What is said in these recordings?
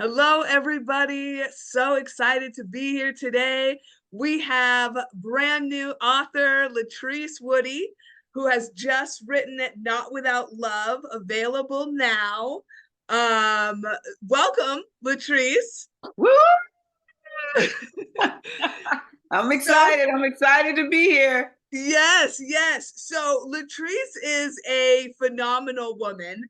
Hello, everybody. So excited to be here today. We have brand new author Leatrice Woody, who has just written it Not Without Love, available now. Um, Welcome, Leatrice. Woo! I'm So, excited. I'm excited to be here. yes. So Latrice is a phenomenal woman.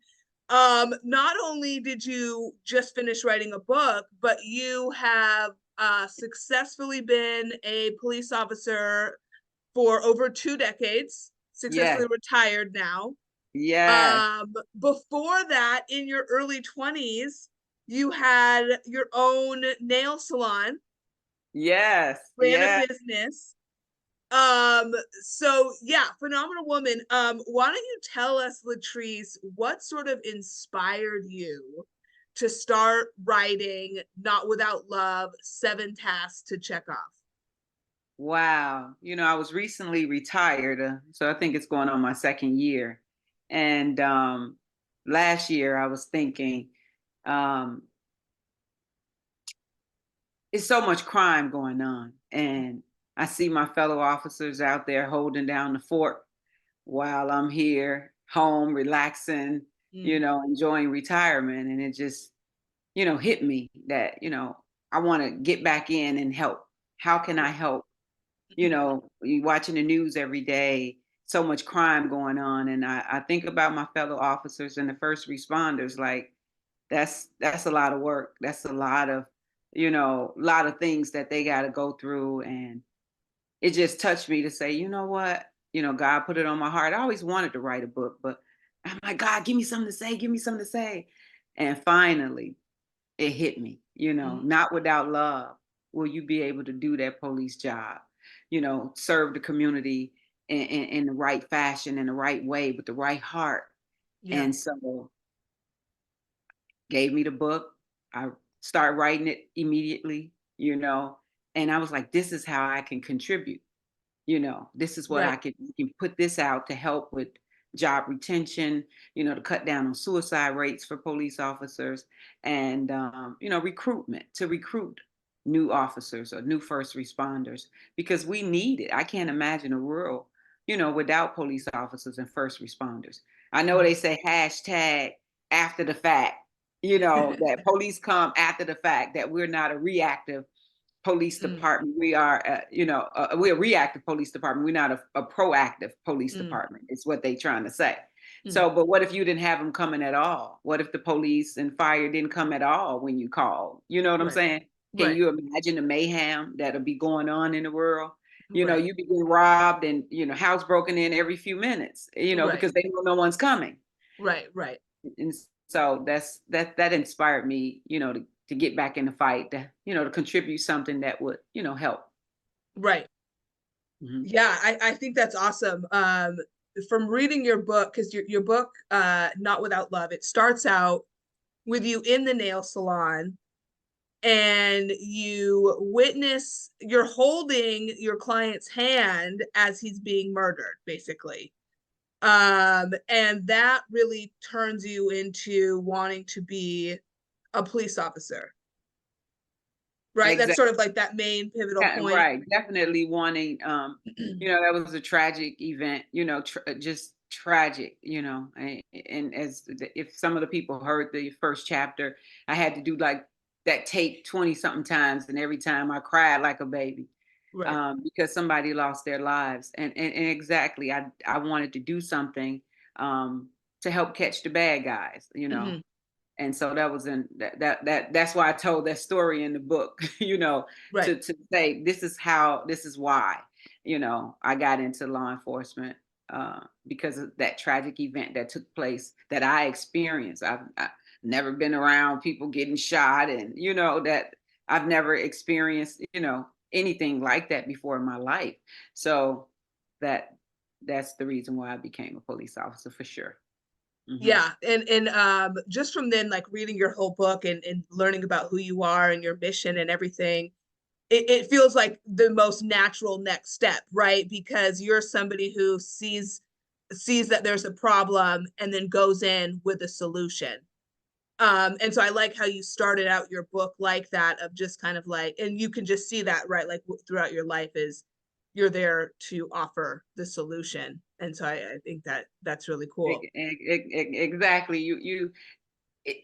Not only did you just finish writing a book, but you have successfully been a police officer for over 2 decades, successfully Yes, retired now. yes, Before that, in your early 20s, you had your own nail salon, yes, ran a yes. business. Um, so yeah, phenomenal woman. Why don't you tell us, Latrice, what sort of inspired you to start writing Not Without Love, 7 tasks to check off? Wow. I was recently retired, so I think it's going on my second year. And last year I was thinking, um, it's so much crime going on. And I see my fellow officers out there holding down the fort while I'm here home relaxing, Mm, enjoying retirement. And it just, hit me that, I want to get back in and help. How can I right. help? You watching the news every day, so much crime going on. And I think about my fellow officers and the first responders, like that's a lot of work. That's a lot of things that they got to go through. And it just touched me to say, you know what? God put it on my heart. I always wanted to write a book, but I'm like, God, give me something to say, give me something to say. And finally, it hit me, Mhm. not without love will you be able to do that police job, serve the community in the right fashion, in the right way, with the right heart. Yeah, And so gave me the book. I started writing it immediately, and I was like, this is how I can contribute. This is what right. I can put this out to help with job retention, to cut down on suicide rates for police officers and, recruitment to recruit new officers or new first responders because we need it. I can't imagine a world, without police officers and first responders. I know Mhm. they say hashtag after the fact, that police come after the fact, that we're not a reactive police Mm, department. We are, we're a reactive police department. We're not a proactive police mm, department. It's what they're trying to say. mm. So, but what if you didn't have them coming at all? What if the police and fire didn't come at all when you called? You know what I'm Right, saying? Can right, you imagine the mayhem that'll be going on in the world? right, You be getting robbed and house broken in every few minutes. right, Because they know no one's coming. right. And so that inspired me, to get back in the fight, to contribute something that would, help. Right. Mhm. Yeah, I think that's awesome. From reading your book, because your book, Not Without Love, it starts out with you in the nail salon and you're holding your client's hand as he's being murdered, basically. And that really turns you into wanting to be a police officer, right? That's Exactly. sort of like that main pivotal Yeah, point. right. Definitely wanting, that was a tragic event, just tragic, and if some of the people heard the first chapter, I had to do like that tape 20 something times. And every time I cried like a baby, Right. because somebody lost their lives. And exactly, I wanted to do something, to help catch the bad guys, Hmm. and so that was in that's why I told that story in the book, Right. to say this is why, I got into law enforcement, because of that tragic event that took place that I experienced. I've never been around people getting shot, and that I've never experienced, anything like that before in my life. So that that's the reason why I became a police officer for sure. Hmm. Yeah, and just from then, like reading your whole book and learning about who you are and your mission and everything, it feels like the most natural next step, right? Because you're somebody who sees that there's a problem and then goes in with a solution. And so I like how you started out your book like that, of just kind of like, and you can just see that, right? Like throughout your life is you're there to offer the solution. And so I think that that's really cool. Exactly.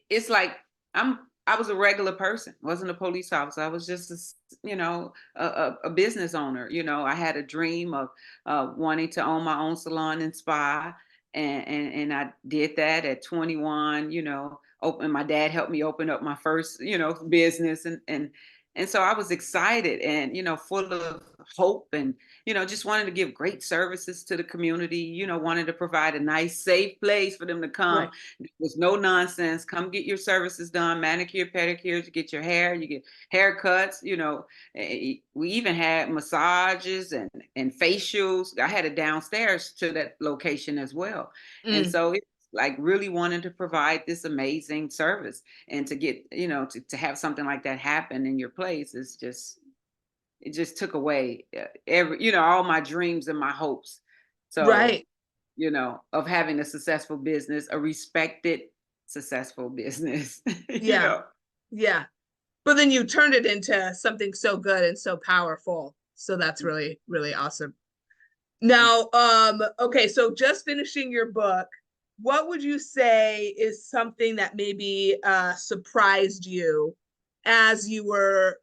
It's like I was a regular person, wasn't a police officer. I was just a business owner. I had a dream of wanting to own my own salon and spa, and I did that at 21. Open My dad helped me open up my first business, and so I was excited and full of hope, and just wanted to give great services to the community. Wanted to provide a nice safe place for them to come. Right. There's no nonsense. Come get your services done, manicure, pedicure, you get your hair, you get haircuts. We even had massages and facials. I had it downstairs to that location as well. And Mm, so it's like really wanting to provide this amazing service, and to get, to have something like that happen in your place is just, it just took away all my dreams and my hopes. So, right. of having a successful business, a respected, successful business, Yeah. Yeah. But then you turned it into something so good and so powerful. So that's really, really awesome. Now, okay, so just finishing your book, what would you say is something that maybe surprised you as you were,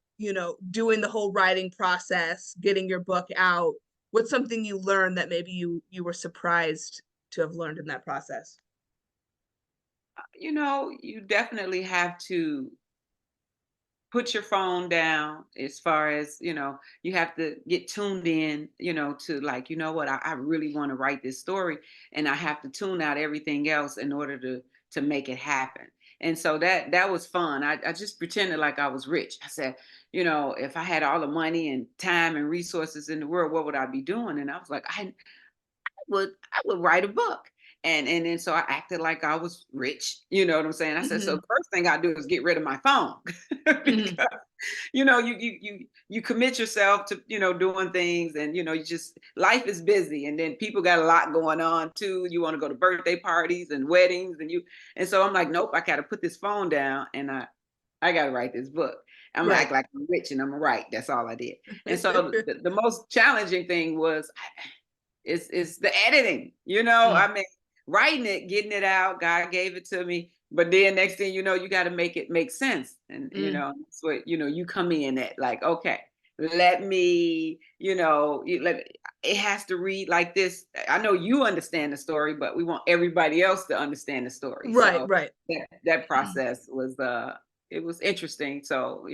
doing the whole writing process, getting your book out? What's something you learned that maybe you were surprised to have learned in that process? you definitely have to put your phone down. As far as you have to get tuned in, to, like, what, I really want to write this story, and I have to tune out everything else in order to make it happen. And so that was fun. I just pretended like I was rich. I said, if I had all the money and time and resources in the world, what would I be doing? And I was like, I would write a book. And then so I acted like I was rich. You know what I'm saying? I said, so Hmm. the first thing I do is get rid of my phone. Hmm. Because you commit yourself to doing things, and you just, life is busy, and then people got a lot going on too. You want to go to birthday parties and weddings, and so I'm like, nope, I gotta put this phone down, and I gotta write this book. I'm gonna Right. act like I'm rich and I'm gonna write. That's all I did. And so the most challenging thing was, it's the editing. Mm, I mean, writing it, getting it out, God gave it to me. But then next thing you know, you got to make it make sense. And mm, that's what you come in at, like, okay, let me, it has to read like this. I know you understand the story, but we want everybody else to understand the story. right, So right. that process was it was interesting. So,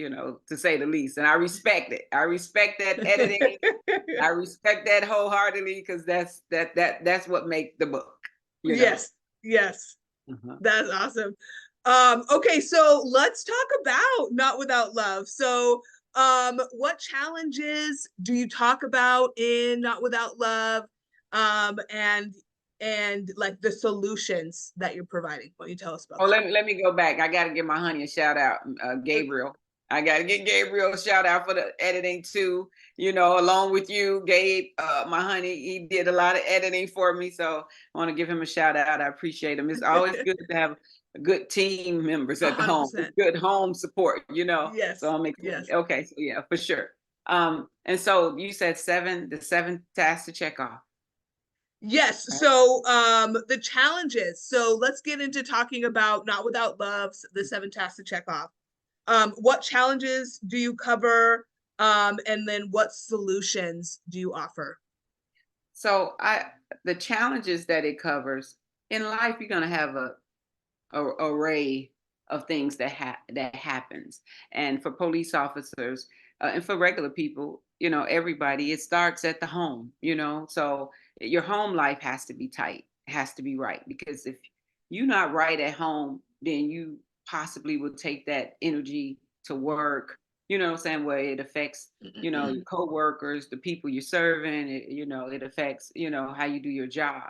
to say the least. And I respect it. I respect that editing. I respect that wholeheartedly, because that's what makes the book, you know. Yes, yes. Uh-huh. That's awesome. Okay, so let's talk about Not Without Love. So, what challenges do you talk about in Not Without Love? And like the solutions that you're providing. Why don't you tell us about Oh, that? let me go back. I got to give my honey a shout out, Gabriel. I got to get Gabriel a shout out for the editing too. Along with you, Gabe, my honey, he did a lot of editing for me. So I want to give him a shout out. I appreciate him. It's always good to have good team members A at the hundred home. It's percent. good home support. So Yes, I'm excited. yes. Okay, so yeah, for sure. And so you said the seven tasks to check off. Yes. Right? So the challenges. So let's get into talking about Not Without Love, the seven tasks to check off. What challenges do you cover? And then what solutions do you offer? So the challenges that it covers in life, you're gonna have a array of things that happens. And for police officers, and for regular people, everybody, it starts at the home. So your home life has to be tight, has to be right, because if you're not right at home, then you possibly will take that energy to work. You know what I'm saying? Where it affects your coworkers, the people you're serving. It affects how you do your job.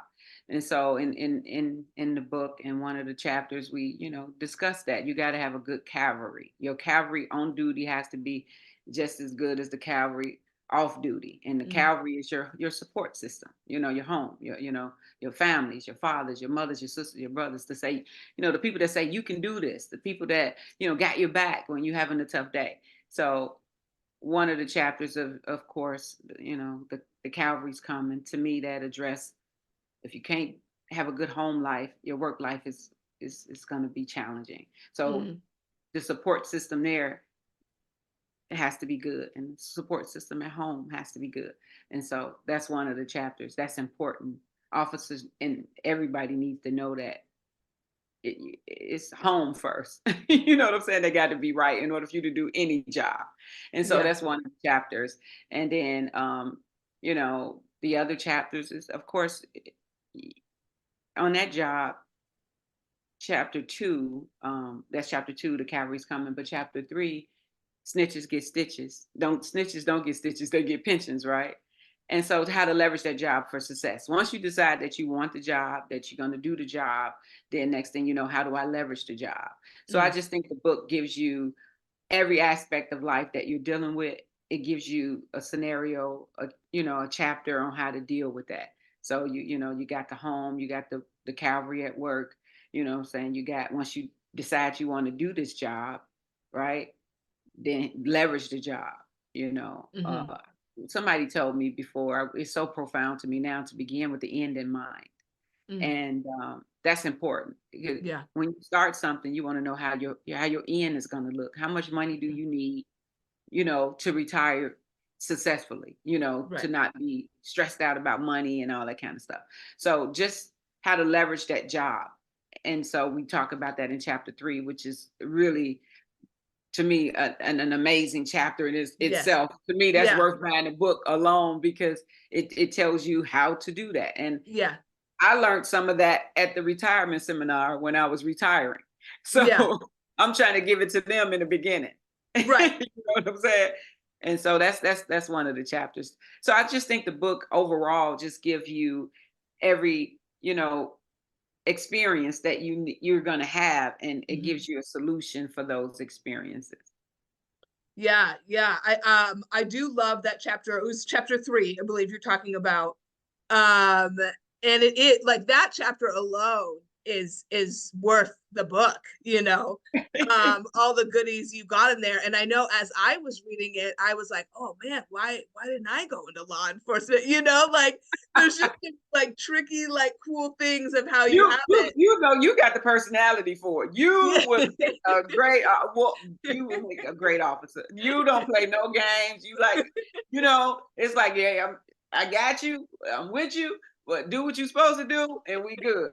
And so in the book, in one of the chapters, we discuss that you got to have a good cavalry. Your cavalry on duty has to be just as good as the cavalry off duty, and the Mm, cavalry is your support system, your home, your families, your fathers, your mothers, your sisters, your brothers, to say, the people that say you can do this, the people that, got your back when you're having a tough day. So one of the chapters, of course, the cavalry's coming to me, that address, if you can't have a good home life, your work life is going to be challenging. So mm, the support system there, it has to be good, and the support system at home has to be good. And so that's one of the chapters that's important. Officers and everybody needs to know that it's home first. You know what I'm saying? They got to be right in order for you to do any job. And so yeah. that's one of the chapters. And then the other chapters is, of course, on that job, chapter two, that's chapter two, the cavalry's coming, but chapter three, snitches get stitches. Don't Snitches don't get stitches, they get pensions, right? And so how to leverage that job for success. Once you decide that you want the job, that you're going to do the job, then next thing you know, how do I leverage the job? So I Mm, just think the book gives you every aspect of life that you're dealing with. It gives you a scenario, a chapter on how to deal with that. So you got the home, you got the cavalry at work, what I'm saying? You got, once you decide you want to do this job, right? Then leverage the job, you know. mm-hmm, Somebody told me before, it's so profound to me now, to begin with the end in mind. mm, And that's important, because yeah. when you start something, you want to know how your end is going to look. How much money do Mm, you need, to retire successfully, to right. not be stressed out about money and all that kind of stuff. So just how to leverage that job. And so we talk about that in chapter three, which is really, to me, an amazing chapter in Yes. itself. To me, that's Yeah. worth buying a book alone, because it tells you how to do that. And Yeah. I learned some of that at the retirement seminar when I was retiring. So Yeah. I'm trying to give it to them in the beginning. You Right. know what I'm saying? And so that's one of the chapters. So I just think the book overall just gives you every, experience that you're going to have, and it Mhm. gives you a solution for those experiences. Yeah, yeah. I do love that chapter. It was chapter 3, I believe you're talking about. Um and it like that chapter alone is worth the book, you know. All the goodies you got in there. And I know as I was reading it, I was like, "Oh man, why didn't I go into law enforcement?" You know, like there's just like tricky like cool things of how you have You got the personality for it. You would it. make a great you would make a great officer. You don't play no games. You like, it's like, yeah, I got you. I'm with you, but do what you're supposed to do, and we good.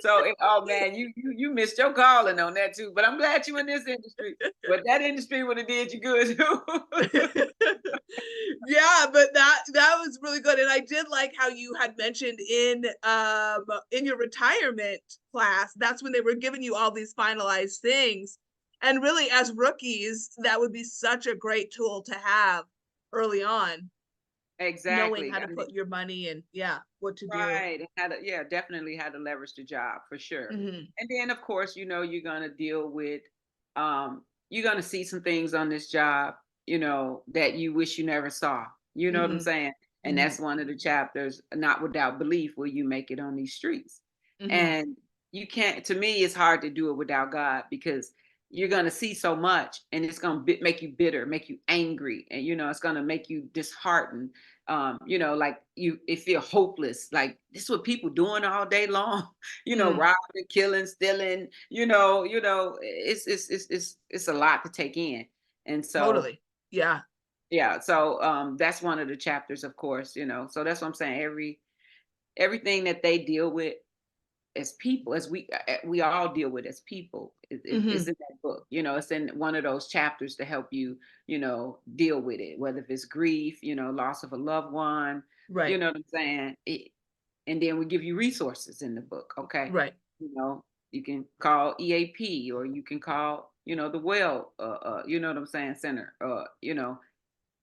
So, oh man, you missed your calling on that too. But I'm glad you in this industry. But that industry would have did you good too. Yeah, but that was really good. And I did like how you had mentioned in your retirement class, that's when they were giving you all these finalized things. And really as rookies, that would be such a great tool to have early on, knowing Exactly. how I to mean, put your money and yeah, what to do. right. And how to, yeah, definitely how to leverage the job for sure. Hmm. And then of course, you're gonna deal with you're gonna see some things on this job, that you wish you never saw. You know what I'm Hmm. saying? And Hmm. that's one of the chapters, not without belief will you make it on these streets. Hmm. And you can't, to me, it's hard to do it without God, because you're going to see so much, and it's going to make you bitter, make you angry, and it's going to make you disheartened. Like it feel hopeless, like this is what people doing all day long. Hmm. Robbing, killing, stealing, it's a lot to take in. And so Totally. Yeah. yeah, so that's one of the chapters, of course. So that's what I'm saying. Everything that they deal with as people, as we all deal with as people, is Hmm. in that book. It's in one of those chapters to help you, deal with it, whether if it's grief, loss of a loved one. You Right. know what I'm saying? And then we give you resources in the book. Okay, Right. you know, you can call EAP, or you can call, the well, you know what I'm saying, center.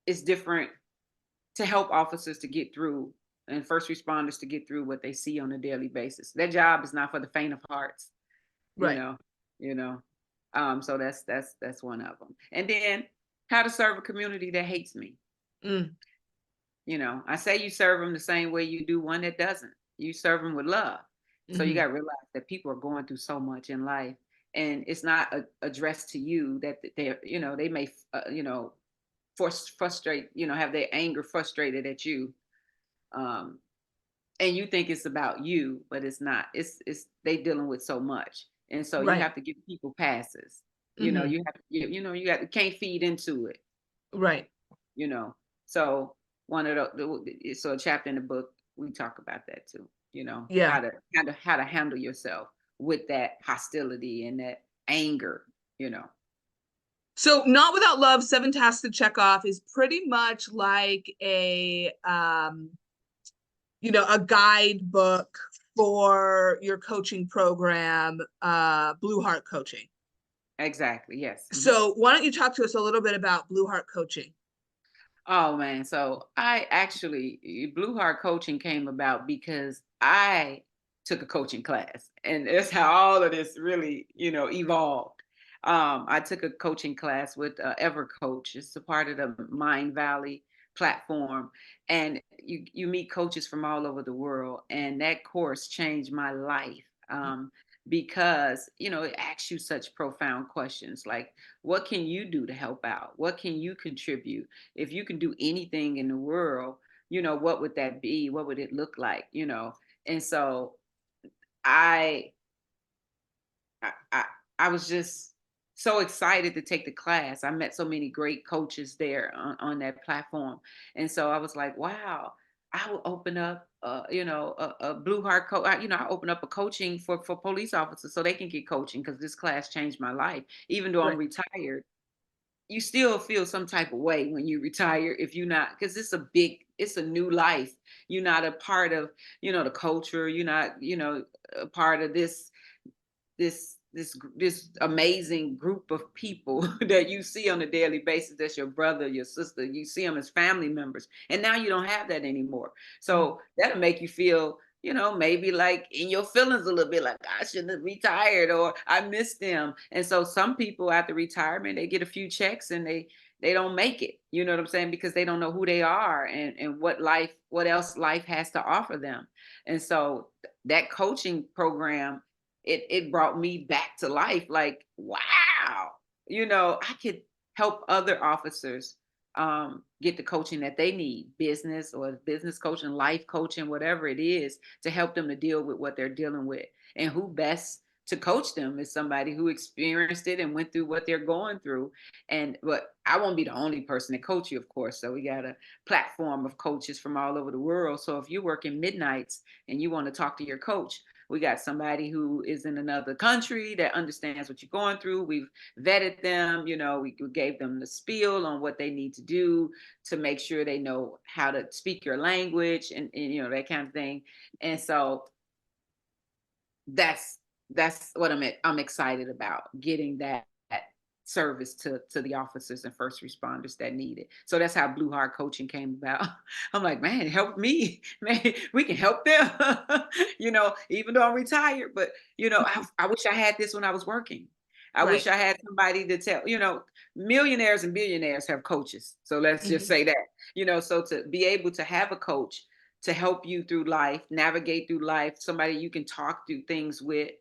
It's different, to help officers to get through, and first responders to get through what they see on a daily basis. Their job is not for the faint of hearts, you Right. know, you know. So that's one of them. And then how to serve a community that hates me. Mm. I say you serve them the same way you do one that doesn't. You serve them with love. So you Hmm. got to realize that people are going through so much in life, and it's not addressed to you that they're, they may, frustrate, have their anger frustrated at you. Um, and you think it's about you, but it's not. It's they dealing with so much. And so you Right. have to give people passes. Hmm. You have to can't feed into it, Right. you know. So one of so a chapter in the book, we talk about that too, Yeah. how to handle yourself with that hostility and that anger. So, Not Without Love, Seven Tasks to Check Off is pretty much like a guidebook for your coaching program, Blue Heart Coaching. Exactly. Yes. Mhm. So, why don't you talk to us a little bit about Blue Heart Coaching? Oh man, so I actually Blue Heart Coaching came about because I took a coaching class, and that's how all of this really, evolved. I took a coaching class with Ever Coach. It's a part of the Mind Valley platform, and you meet coaches from all over the world, and that course changed my life. Because it asks you such profound questions like, what can you do to help out? What can you contribute? If you can do anything in the world, what would that be? What would it look like? And so I I I was just so excited to take the class. I met so many great coaches there on that platform. And so I was like, wow, I will open up a blue heart coach. I open up a coaching for police officers so they can get coaching, because this class changed my life. Even though I'm Right. retired, you still feel some type of way when you retire if you're not, because it's a new life. You're not a part of the culture. You're not a part of this amazing group of people that you see on a daily basis. That's your brother, your sister. You see them as family members, and now you don't have that anymore. Mhm. So that'll make you feel, maybe like in your feelings a little bit, like I shouldn't have retired, or I miss them. And so some people after retirement, they get a few checks and they don't make it. You know what I'm saying? Because they don't know who they are, and what else life has to offer them. And so that coaching program, it brought me back to life. Like, wow, I could help other officers get the coaching that they need, business or business coaching, life coaching, whatever it is, to help them to deal with what they're dealing with. And who best to coach them is somebody who experienced it and went through what they're going through. But I won't be the only person to coach you, of course. So we got a platform of coaches from all over the world. So if you're working midnights and you want to talk to your coach, we got somebody who is in another country that understands what you're going through. We've vetted them. We gave them the spiel on what they need to do to make sure they know how to speak your language, and that kind of thing. And so that's that's what I'm excited about, getting that service to the officers and first responders that need it. So that's how Blue Heart Coaching came about. I'm like, man, help me. Man, we can help them. Even though I'm retired, but I wish I had this when I was working. I wish Right. I had somebody to tell, millionaires and billionaires have coaches. So let's just Hmm. say that, so to be able to have a coach to help you through life, navigate through life, somebody you can talk through things with.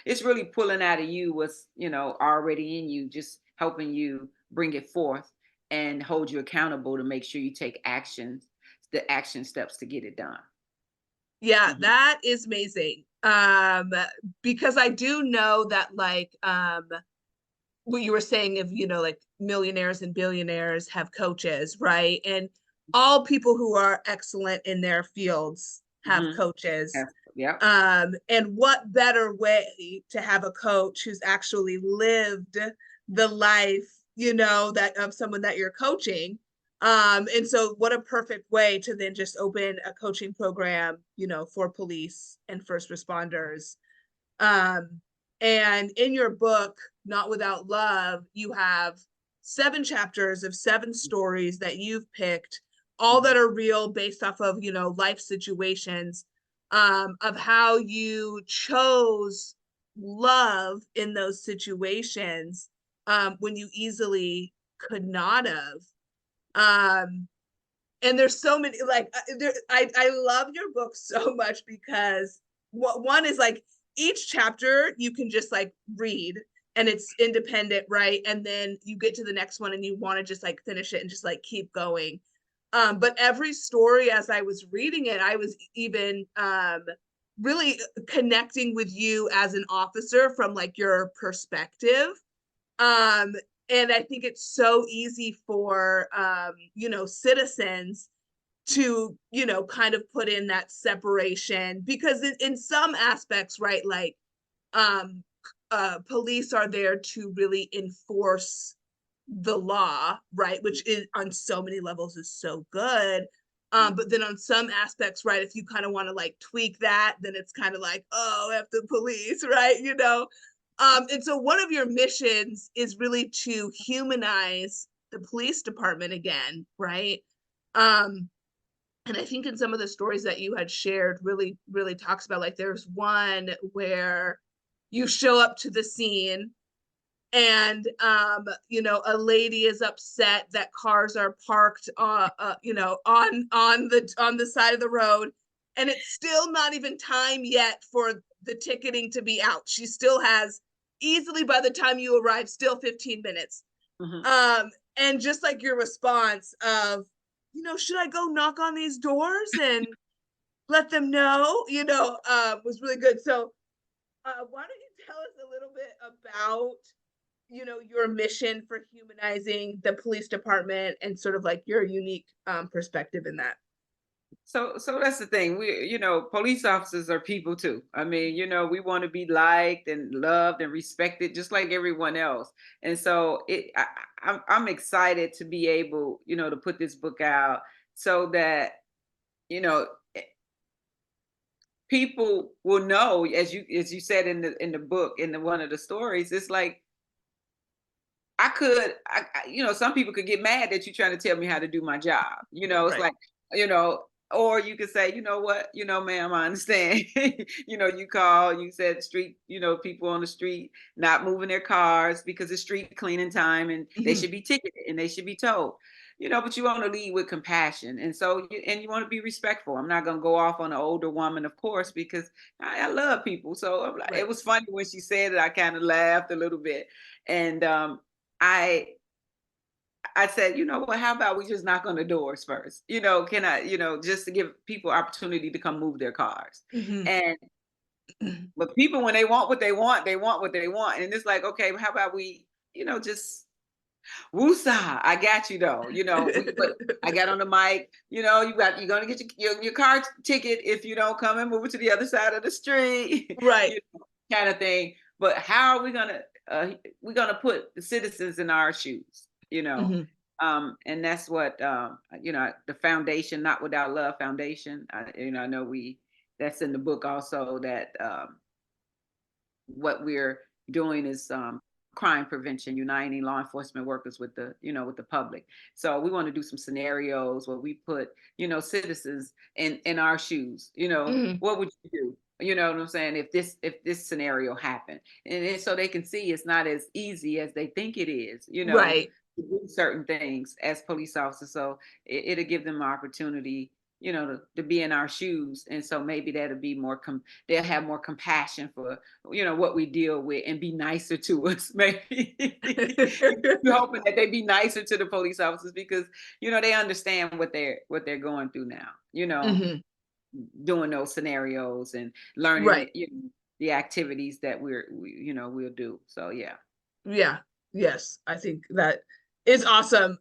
It's really pulling out of you what's, already in you, just helping you bring it forth and hold you accountable to make sure you take the action steps to get it done. Yeah, Mhm. that is amazing. Because I do know that, like, what you were saying of, like, millionaires and billionaires have coaches, right? And all people who are excellent in their fields have Mhm. coaches. Yes. Yep. And what better way to have a coach who's actually lived the life, that of someone that you're coaching. And so what a perfect way to then just open a coaching program, for police and first responders. Um, and in your book, Not Without Love, you have 7 chapters of 7 stories that you've picked, all that Mhm. are real, based off of, life situations, of how you chose love in those situations, when you easily could not have. Um, And there's so many like I love your book so much because what one is like each chapter you can just like read and it's independent, right? And then you get to the next one and you want to just like finish it and just like keep going. But every story as I was reading it, I was even really connecting with you as an officer from like your perspective. Um, and I think it's so easy for citizens to kind of put in that separation because in some aspects, right, like um police are there to really enforce the law, right, which is on so many levels is so good. But then on some aspects, right, if you kind of want to like tweak that, then it's kind of like, oh, F the police, right? And so one of your missions is really to humanize the police department again, right? Um, and I think in some of the stories that you had shared really, really talks about like there's one where you show up to the scene and a lady is upset that cars are parked on the side of the road, and it's still not even time yet for the ticketing to be out. She still has easily by the time you arrive still 15 minutes. Mhm. And just like your response of, should I go knock on these doors and let them know, was really good. So why don't you tell us a little bit about your mission for humanizing the police department and sort of like your unique perspective in that. So that's the thing. Police officers are people too. I mean, we want to be liked and loved and respected just like everyone else. And so I'm excited to be able, to put this book out so that, you know, eh, people will know, as you said in the book, one of the stories, it's like some people could get mad that you're trying to tell me how to do my job. It's Right. like, you know, or you could say, you know what, ma'am, I understand. You call, you said street, people on the street not moving their cars because it's street cleaning time and they Mhm. should be ticketed and they should be told. But you want to lead with compassion. And so, and you want to be respectful. I'm not going to go off on an older woman, of course, because I love people. So it Right. was funny when she said it, I kind of laughed a little bit. And I I said, you know what, how about we just knock on the doors first? Can I, just to give people opportunity to come move their cars. Mhm. And but people when they want what they want, they want what they want. And it's like, okay, well, how about we, just woosah, I got you though. But I got on the mic, you're gonna get your car ticket if you don't come and move it to the other side of the street, Right. kind of thing. But how are we gonna we're gonna put the citizens in our shoes, Mhm. and that's what the foundation, Not Without Love Foundation. I know that's in the book also, that what we're doing is crime prevention, uniting law enforcement workers with the public. So we want to do some scenarios where we put citizens in our shoes. Mhm. What would you do? You know what I'm saying? If this scenario happened, and so they can see it's not as easy as they think it is. Right. To do certain things as police officers. So it'll give them an opportunity, to be in our shoes, and so maybe that'll be they'll have more compassion for what we deal with and be nicer to us. Maybe you're hoping that they be nicer to the police officers because they understand what they're going through now, Mhm. doing those scenarios and learning Right. it, the activities that we'll do. So yeah. Yeah. Yes. I think that is awesome.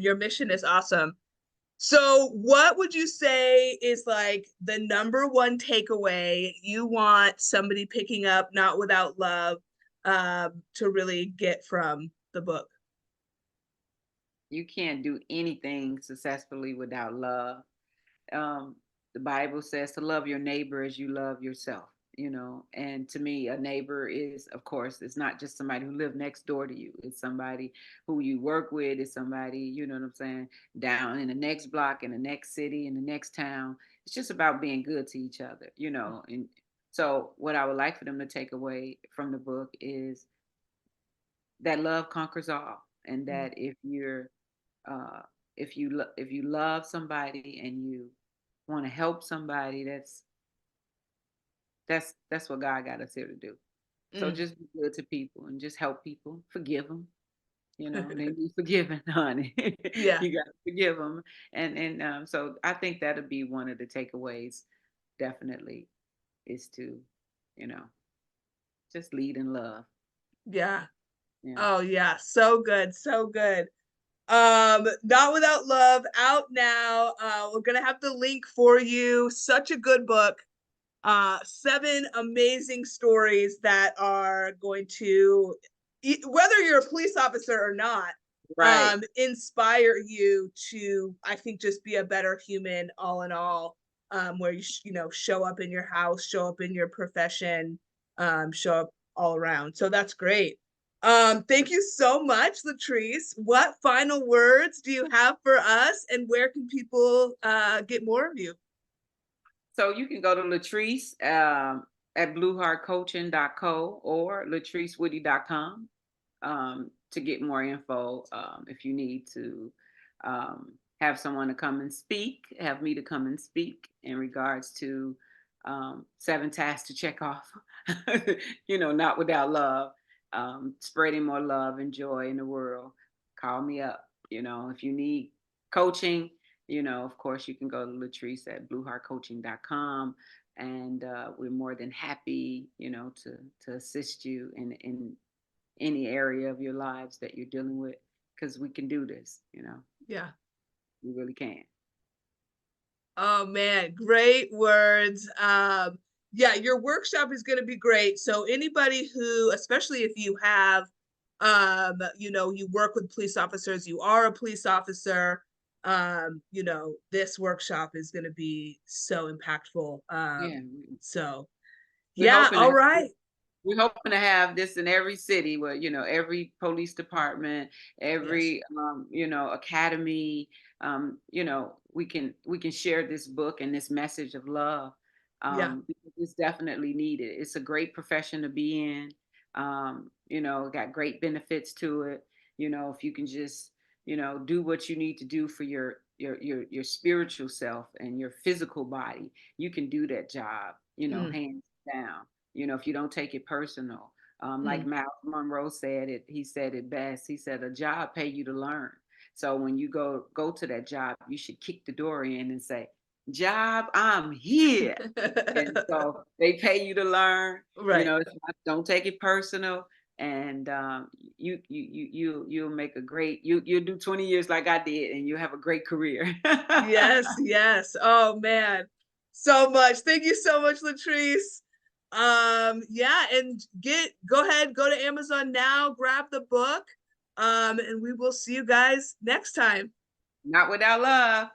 Your mission is awesome. So, what would you say is like the number one takeaway you want somebody picking up Not Without Love to really get from the book? You can't do anything successfully without love. um, the Bible says to love your neighbor as you love yourself, and to me, a neighbor is, of course, it's not just somebody who lives next door to you. It's somebody who you work with. It's somebody, you know what I'm saying, down in the next block, in the next city, in the next town. It's just about being good to each other, and so what I would like for them to take away from the book is that love conquers all, and that if you're uh, if you love somebody and you want to help somebody, that's what God got us here to do. So Mm. just be good to people and just help people, forgive them. You know, they need forgiven, honey. Yeah, You got to forgive them, and so I think that'll be one of the takeaways. Definitely is to, you know, just lead in love. yeah. Yeah. Oh yeah, so good, so good. Not Without Love, out now. We're gonna have the link for you. Such a good book. Seven amazing stories that are going to, whether you're a police officer or not, Right. inspire you to, I think, just be a better human all in all. Where you know, show up in your house, show up in your profession, show up all around. So that's great. Thank you so much, Leatrice. What final words do you have for us, and where can people get more of you? So you can go to Latrice at blueheartcoaching.co or latricewoody.com to get more info. If you need to have someone to come and speak, have me to come and speak in regards to seven tasks to check off, not without love, spreading more love and joy in the world. Call me up. If you need coaching, of course, you can go to Latrice at blueheartcoaching.com, and we're more than happy, to assist you in any area of your lives that you're dealing with, because we can do this. Yeah. We really can. Oh man, great words. Yeah, your workshop is going to be great. So anybody who, especially if you have, you work with police officers, you are a police officer, this workshop is going to be so impactful. Yeah, So we're yeah, hoping all to right. we're hoping to have this in every city, where every police department, Yes. every academy. We can share this book and this message of love, Yeah. because it's definitely needed. It's a great profession to be in. Got great benefits to it. If you can just do what you need to do for your spiritual self and your physical body, you can do that job, Mm, hands down. If you don't take it personal. Like mm. Miles Monroe said it, he said it best. He said, "A job pay you to learn." So when you go to that job, you should kick the door in and say, "Job, I'm here." And so they pay you to learn. Right. Don't take it personal. And you'll make a great, you'll do 20 years like I did, and you'll have a great career. Yes, yes. Oh man. So much. Thank you so much, Latrice. Yeah, and go ahead, go to Amazon now, grab the book. And we will see you guys next time. Not without love.